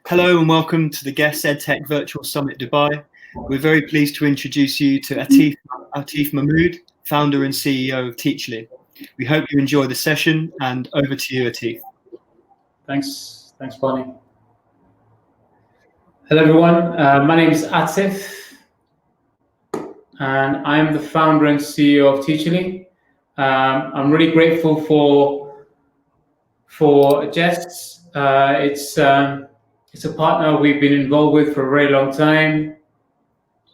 Hello and welcome to the Guest EdTech Virtual Summit Dubai. We're very pleased to introduce you to Atif Mahmood, founder and CEO of Teachly. We hope you enjoy the session, and over to you, Atif. Thanks, Barney. Hello everyone, my name is Atif and I'm the founder and CEO of Teachly. I'm really grateful for Jess. It's a partner we've been involved with for a very long time.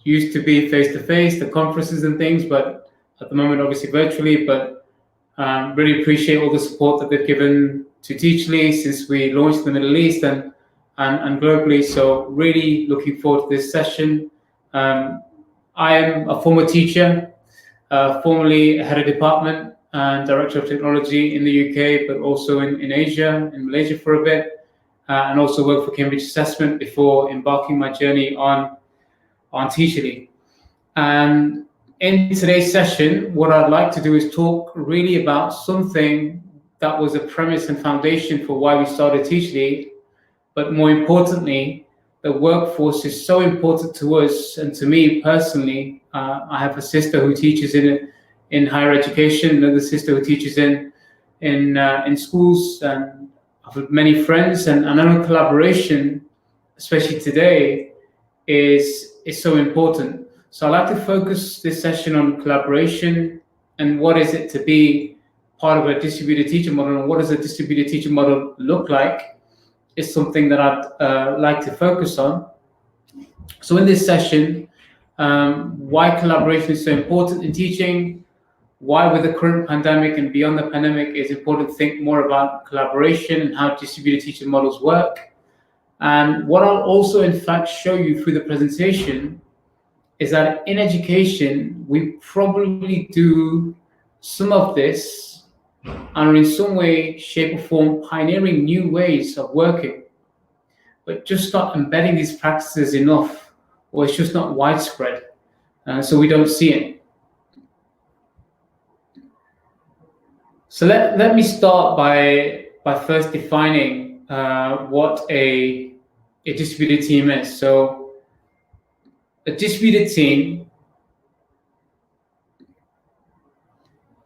Used to be face-to-face, the conferences and things, but at the moment obviously virtually, but really appreciate all the support that they've given to Teachly since we launched in the Middle East and globally. So really looking forward to this session. I am a former teacher, formerly head of department and director of technology in the UK, but also in Asia, in Malaysia for a bit, and also worked for Cambridge Assessment before embarking my journey on Teachly. And in today's session, what I'd like to do is talk really about something that was a premise and foundation for why we started Teachly, but more importantly, the workforce is so important to us and to me personally. I have a sister who teaches in higher education, another sister who teaches in schools, and I've many friends, and I know collaboration, especially today, is so important. So I'd like to focus this session on collaboration and what is it to be part of a distributed teacher model, and what does a distributed teacher model look like, is something that I'd like to focus on. So in this session, why collaboration is so important in teaching, why with the current pandemic and beyond the pandemic it's important to think more about collaboration and how distributed teaching models work. And what I'll also in fact show you through the presentation is that in education, we probably do some of this and are in some way, shape or form pioneering new ways of working, but just not embedding these practices enough, or it's just not widespread, so we don't see it. So let me start by first defining what a distributed team is. So a distributed team,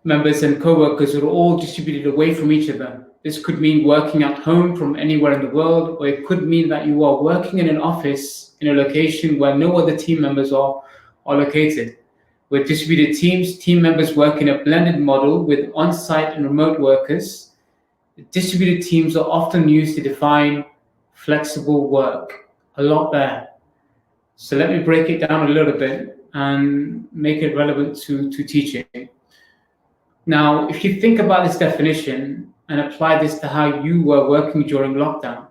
members and co-workers are all distributed away from each other. This could mean working at home from anywhere in the world, or it could mean that you are working in an office in a location where no other team members are located. With distributed teams, team members work in a blended model with on-site and remote workers. Distributed teams are often used to define flexible work. A lot there. So let me break it down a little bit and make it relevant to teaching. Now, if you think about this definition and apply this to how you were working during lockdown,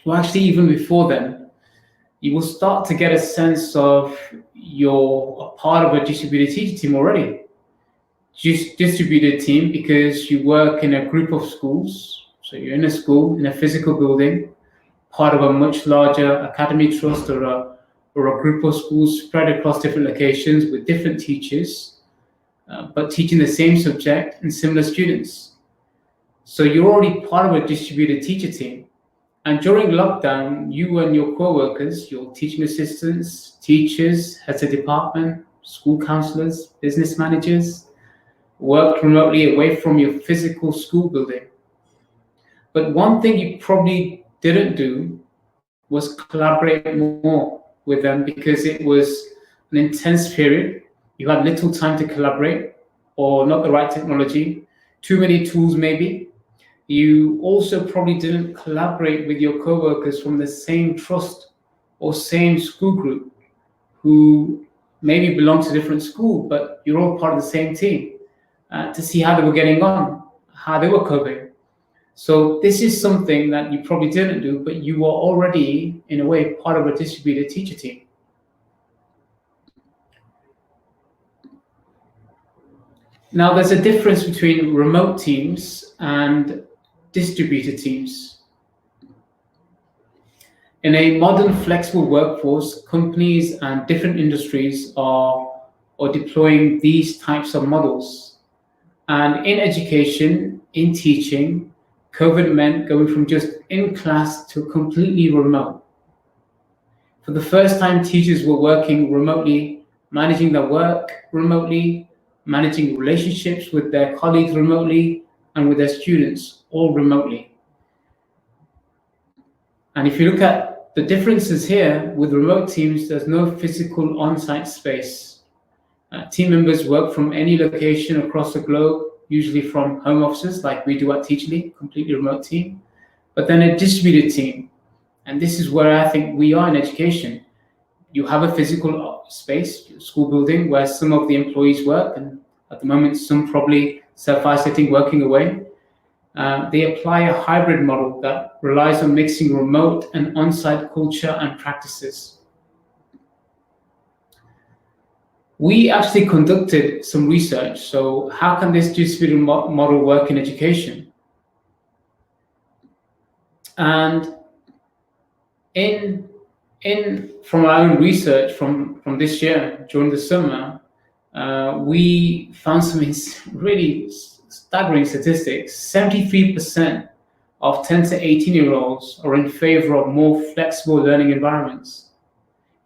well, actually even before then, you will start to get a sense of you're a part of a distributed teacher team already. Just distributed team because you work in a group of schools. So you're in a school, in a physical building, part of a much larger academy trust or a group of schools spread across different locations with different teachers, but teaching the same subject and similar students. So you're already part of a distributed teacher team. And during lockdown, you and your co-workers, your teaching assistants, teachers, heads of department, school counselors, business managers, worked remotely away from your physical school building. But one thing you probably didn't do was collaborate more with them, because it was an intense period. You had little time to collaborate, or not the right technology, too many tools maybe. You also probably didn't collaborate with your co-workers from the same trust or same school group who maybe belong to a different school, but you're all part of the same team, to see how they were getting on, how they were coping. So this is something that you probably didn't do, but you were already, in a way, part of a distributed teacher team. Now, there's a difference between remote teams and distributed teams. In a modern flexible workforce, companies and different industries are deploying these types of models. And in education, in teaching, COVID meant going from just in class to completely remote. For the first time, teachers were working remotely, managing their work remotely, managing relationships with their colleagues remotely, and with their students all remotely. And if you look at the differences here, with remote teams, there's no physical on-site space. Team members work from any location across the globe, usually from home offices like we do at Teachly, completely remote team, but then a distributed team. And this is where I think we are in education. You have a physical space, school building, where some of the employees work, and at the moment, some probably self-isolating, working away. They apply a hybrid model that relies on mixing remote and on-site culture and practices. We actually conducted some research. So how can this distributed model work in education? And from our own research from this year, during the summer, we found some really staggering statistics. 73% of 10 to 18-year-olds are in favor of more flexible learning environments.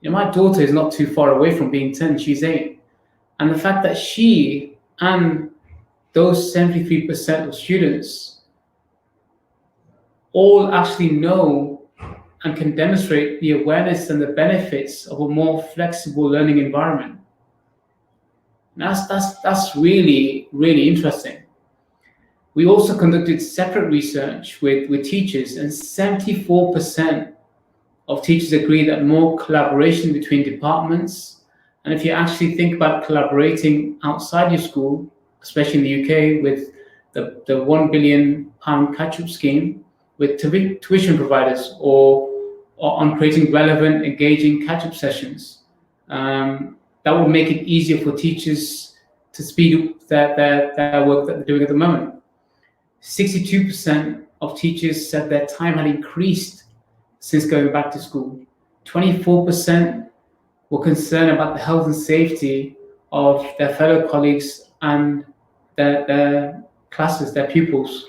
My daughter is not too far away from being 10, she's 8. And the fact that she and those 73% of students all actually know and can demonstrate the awareness and the benefits of a more flexible learning environment. That's really, really interesting. We also conducted separate research with teachers, and 74% of teachers agree that more collaboration between departments, and if you actually think about collaborating outside your school, especially in the UK with the £1 billion catch-up scheme with tuition providers, or on creating relevant, engaging catch-up sessions, that will make it easier for teachers to speed up their work that they're doing at the moment. 62% of teachers said their time had increased since going back to school. 24% were concerned about the health and safety of their fellow colleagues and their classes, their pupils.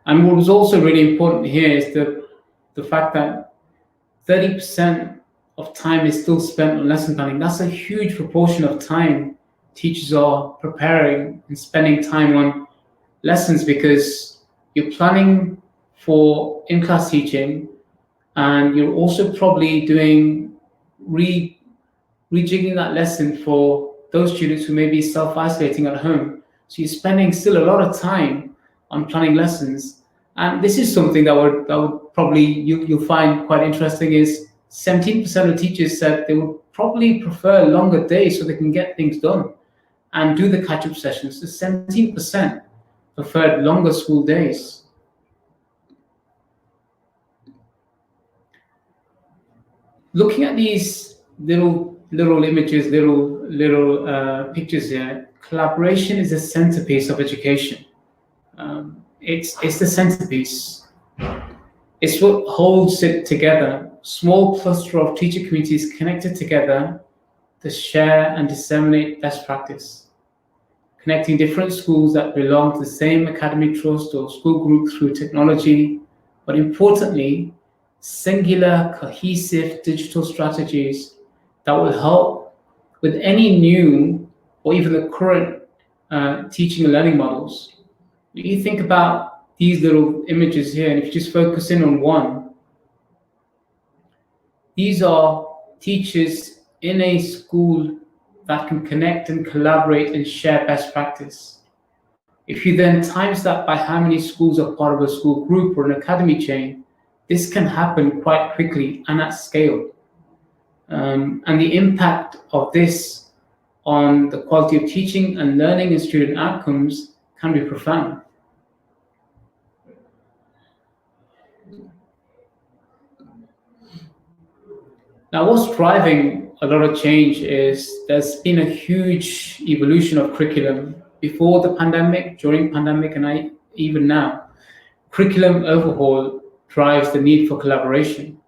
And what was also really important here is the fact that 30% of time is still spent on lesson planning. That's a huge proportion of time teachers are preparing and spending time on lessons, because you're planning for in-class teaching, and you're also probably doing rejigging that lesson for those students who may be self-isolating at home. So you're spending still a lot of time on planning lessons. And this is something that would probably you'll find quite interesting, is 17% of teachers said they would probably prefer longer days so they can get things done and do the catch-up sessions. So 17% preferred longer school days. Looking at these little images, little pictures here, collaboration is a centerpiece of education. It's the centerpiece. It's what holds it together. Small cluster of teacher communities connected together to share and disseminate best practice, connecting different schools that belong to the same academic trust or school group through technology, but importantly, singular, cohesive digital strategies that will help with any new or even the current teaching and learning models. You think about these little images here, and if you just focus in on one, these are teachers in a school that can connect and collaborate and share best practice. If you then times that by how many schools are part of a school group or an academy chain, this can happen quite quickly and at scale. And the impact of this on the quality of teaching and learning and student outcomes can be profound. Now, what's driving a lot of change is there's been a huge evolution of curriculum before the pandemic, during pandemic, and even now. Curriculum overhaul drives the need for collaboration.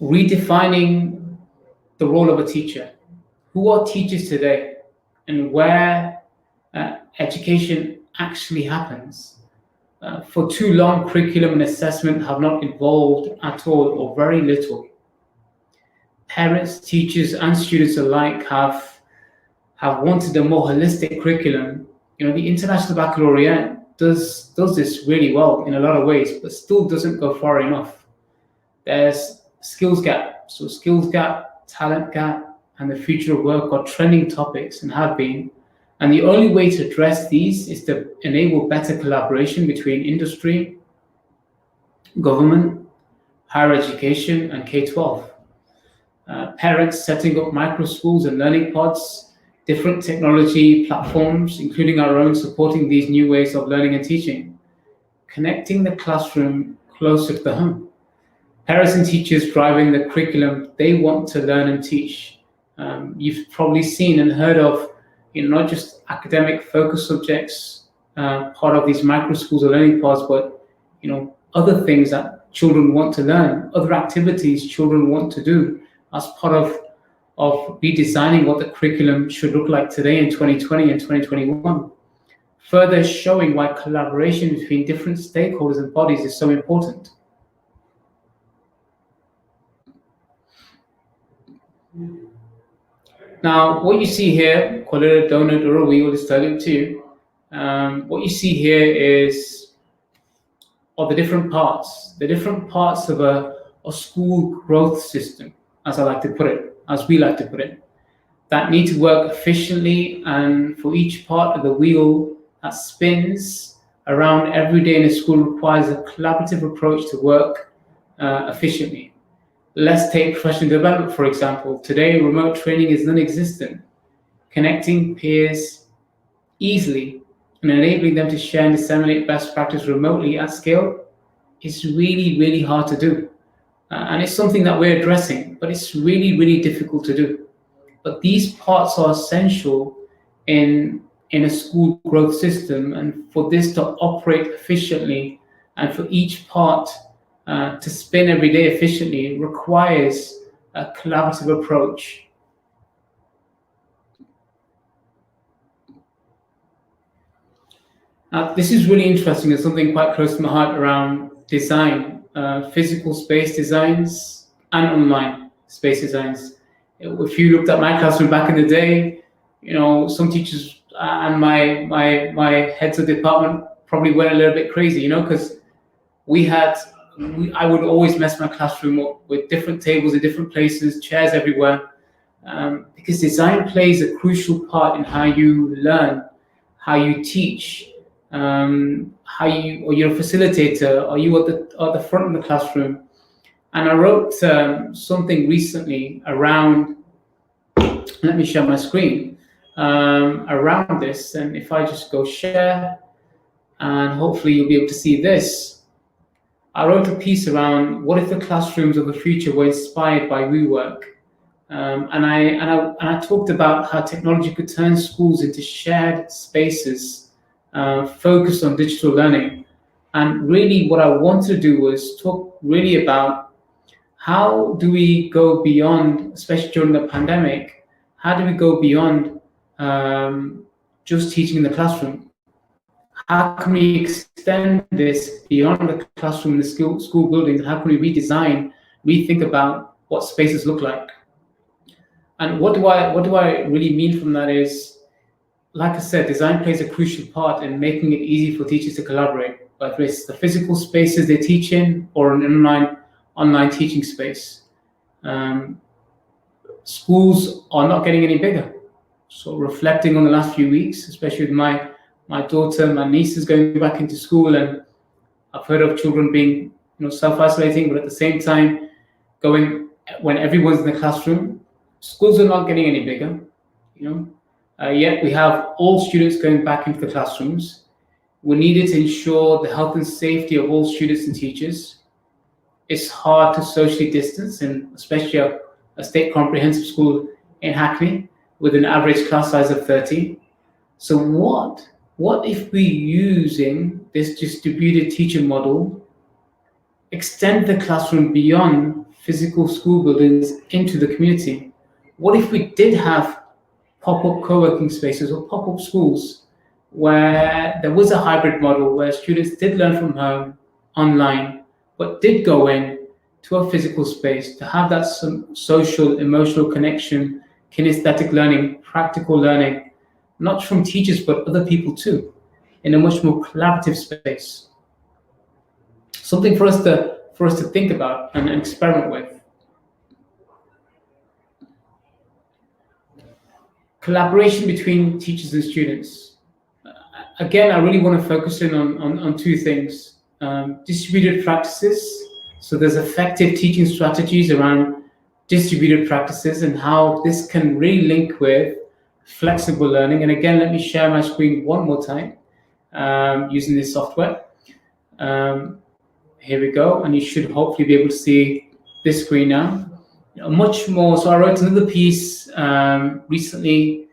Redefining the role of a teacher. Who are teachers today, and where education actually happens. For too long, curriculum and assessment have not evolved at all or very little. Parents, teachers, and students alike have wanted a more holistic curriculum. The International Baccalaureate does this really well in a lot of ways, but still doesn't go far enough. There's skills gap. So skills gap, talent gap, and the future of work are trending topics and have been. And the only way to address these is to enable better collaboration between industry, government, higher education, and K-12. Parents setting up micro schools and learning pods, different technology platforms, including our own, supporting these new ways of learning and teaching, connecting the classroom closer to the home. Parents and teachers driving the curriculum they want to learn and teach. You've probably seen and heard of not just academic focus subjects, part of these micro schools or learning pods, but other things that children want to learn, other activities children want to do as part of redesigning what the curriculum should look like today in 2020 and 2021. Further showing why collaboration between different stakeholders and bodies is so important. Now, what you see here, call it a donut or a wheel, is totally up to you. What you see here are the different parts of a school growth system, as I like to put it, as we like to put it, that need to work efficiently, and for each part of the wheel that spins around every day in a school requires a collaborative approach to work efficiently. Let's take professional development, for example. Today, remote training is non-existent. Connecting peers easily and enabling them to share and disseminate best practice remotely at scale is really, really hard to do. And it's something that we're addressing, but it's really, really difficult to do. But these parts are essential in a school growth system, and for this to operate efficiently and for each part to spin every day efficiently requires a collaborative approach. Now, this is really interesting. There's something quite close to my heart around design, physical space designs and online space designs. If you looked at my classroom back in the day, some teachers and my heads of department probably went a little bit crazy, because I would always mess my classroom up with different tables in different places, chairs everywhere, because design plays a crucial part in how you learn, how you teach, or you're a facilitator, or you at the front of the classroom. And I wrote something recently around, let me share my screen, around this. And if I just go share, and hopefully you'll be able to see this. I wrote a piece around what if the classrooms of the future were inspired by WeWork. And I talked about how technology could turn schools into shared spaces focused on digital learning. And really what I wanted to do was talk really about how do we go beyond, especially during the pandemic, how do we go beyond just teaching in the classroom? How can we extend this beyond the classroom in the school buildings? How can we redesign, rethink about what spaces look like? And what do I really mean from that is, like I said, design plays a crucial part in making it easy for teachers to collaborate, whether it's the physical spaces they teach in or an online teaching space. Schools are not getting any bigger. So reflecting on the last few weeks, especially with my daughter, my niece is going back into school, and I've heard of children being self-isolating, but at the same time, when everyone's in the classroom, schools are not getting any bigger. Yet we have all students going back into the classrooms. We needed to ensure the health and safety of all students and teachers. It's hard to socially distance, and especially a state comprehensive school in Hackney with an average class size of 30. So what if we, using this distributed teaching model, extend the classroom beyond physical school buildings into the community? What if we did have pop-up co-working spaces or pop-up schools where there was a hybrid model where students did learn from home online, but did go in to a physical space to have that some social, emotional connection, kinesthetic learning, practical learning, not from teachers, but other people too, in a much more collaborative space. Something for us to think about and experiment with. Collaboration between teachers and students. Again, I really want to focus in on two things. Distributed practices. So there's effective teaching strategies around distributed practices and how this can really link with flexible learning. And again, let me share my screen one more time using this software. Here we go, and you should hopefully be able to see this screen now. Much more. So I wrote another piece recently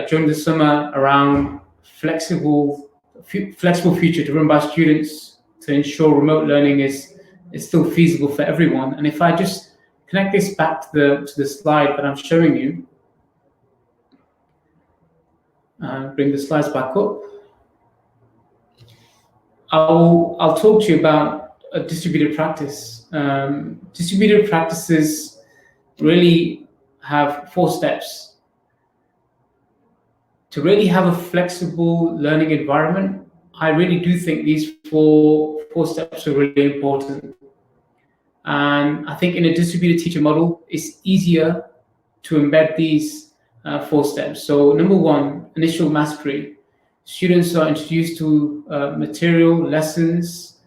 during the summer around flexible future driven by students to ensure remote learning is still feasible for everyone. And if I just connect this back to the slide that I'm showing you, bring the slides back up. I'll talk to you about a distributed practice. Distributed practices really have 4 steps. To really have a flexible learning environment, I really do think these four steps are really important. And I think in a distributed teacher model, it's easier to embed these 4 steps. So number 1, initial mastery. Students are introduced to material, lessons,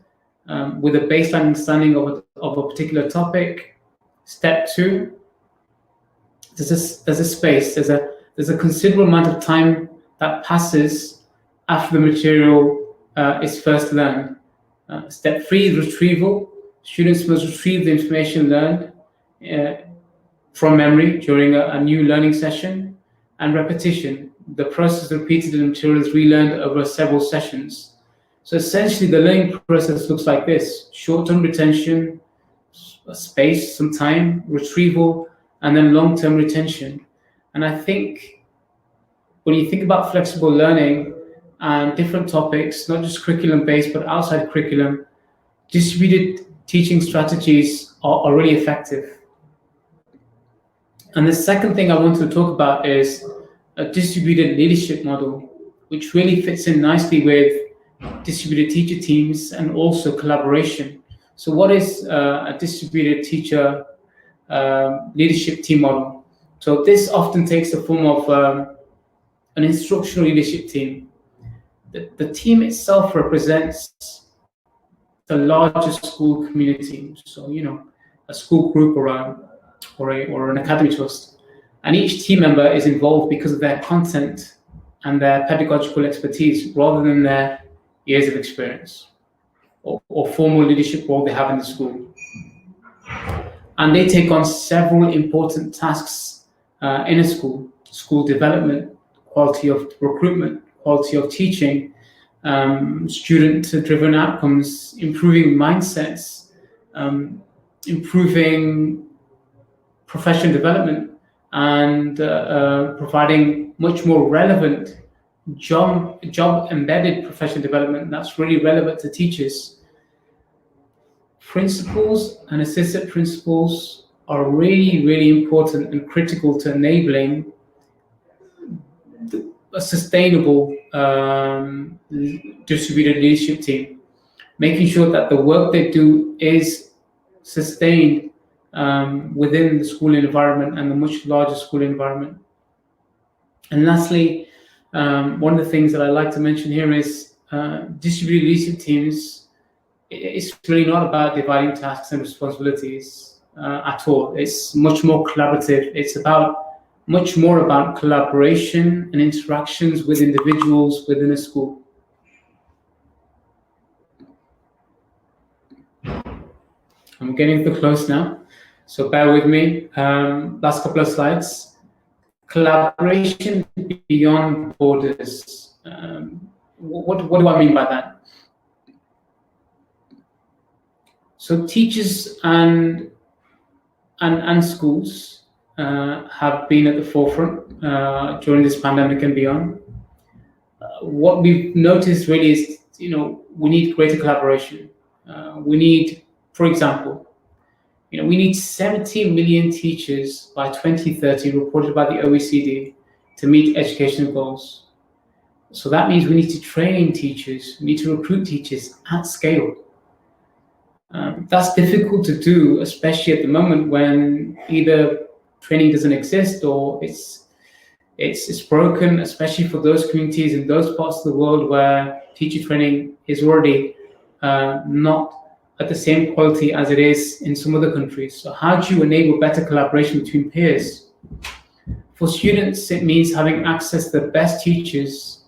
with a baseline understanding of a particular topic. Step 2, there's a space, there's a considerable amount of time that passes after the material is first learned. Step 3, retrieval. Students must retrieve the information learned from memory during a new learning session. And repetition. The process is repeated and the material is relearned over several sessions. So essentially the learning process looks like this: short-term retention, space, some time, retrieval, and then long-term retention. And I think when you think about flexible learning and different topics, not just curriculum-based, but outside curriculum, distributed teaching strategies are really effective. And the second thing I want to talk about is a distributed leadership model, which really fits in nicely with distributed teacher teams and also collaboration. So what is a distributed teacher leadership team model? So this often takes the form of an instructional leadership team. The team itself represents the larger school community. So, a school group or an academy trust. And each team member is involved because of their content and their pedagogical expertise rather than their years of experience or formal leadership role they have in the school. And they take on several important tasks in a school development, quality of recruitment, quality of teaching, student-driven outcomes, improving mindsets, improving professional development, and providing much more relevant job-embedded professional development that's really relevant to teachers. Principals and assistant principals are really, really important and critical to enabling a sustainable distributed leadership team, making sure that the work they do is sustained within the school environment and the much larger school environment. And lastly, one of the things that I like to mention here is distributed leadership teams. It's really not about dividing tasks and responsibilities at all. It's much more collaborative. It's much more about collaboration and interactions with individuals within a school. I'm getting to close now, so bear with me. Last couple of slides. Collaboration beyond borders. What do I mean by that? So teachers and schools have been at the forefront during this pandemic and beyond. what we've noticed really is, we need greater collaboration. We need, for example, we need 70 million teachers by 2030, reported by the OECD, to meet educational goals. So that means we need to train teachers, we need to recruit teachers at scale. That's difficult to do, especially at the moment when either training doesn't exist or it's broken, especially for those communities in those parts of the world where teacher training is already not at the same quality as it is in some other countries. So how do you enable better collaboration between peers? For students, it means having access to the best teachers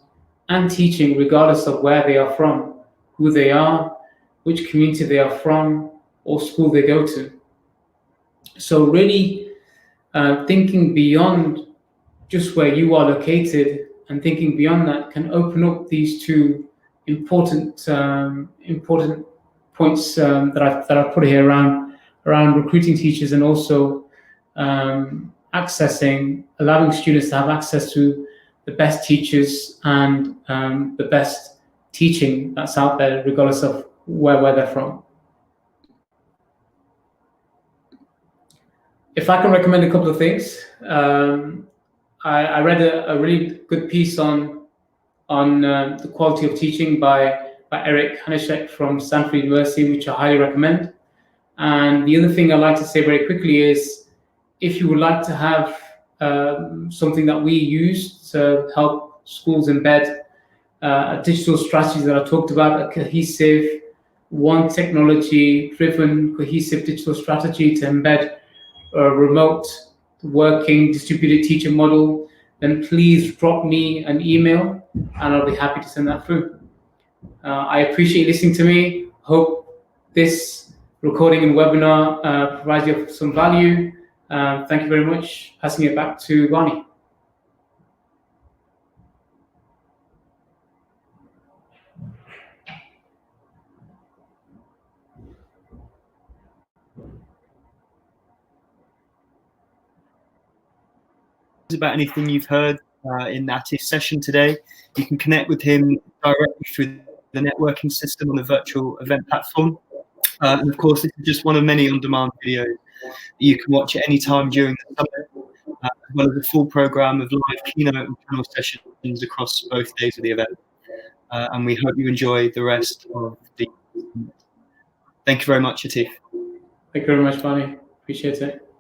and teaching regardless of where they are from, who they are, which community they are from, or school they go to. So really thinking beyond just where you are located and thinking beyond that can open up these two important points that I've put here around recruiting teachers and also allowing students to have access to the best teachers and the best teaching that's out there, regardless of where they're from. If I can recommend a couple of things, I read a really good piece on the quality of teaching by Eric Hanishek from Stanford University, which I highly recommend. And the other thing I'd like to say very quickly is, if you would like to have something that we use to help schools embed a digital strategy that I talked about, a cohesive, one technology-driven, cohesive digital strategy to embed a remote working distributed teacher model, then please drop me an email and I'll be happy to send that through. I appreciate you listening to me. Hope this recording and webinar provides you some value. Thank you very much. Passing it back to Barney. About anything you've heard in Atif's session today, you can connect with him directly through the networking system on the virtual event platform. And of course, this is just one of many on-demand videos that you can watch at any time during the summit, as well as a full program of live keynote and panel sessions across both days of the event. And we hope you enjoy the rest of the. Thank you very much, Atif. Thank you very much, Barney. Appreciate it.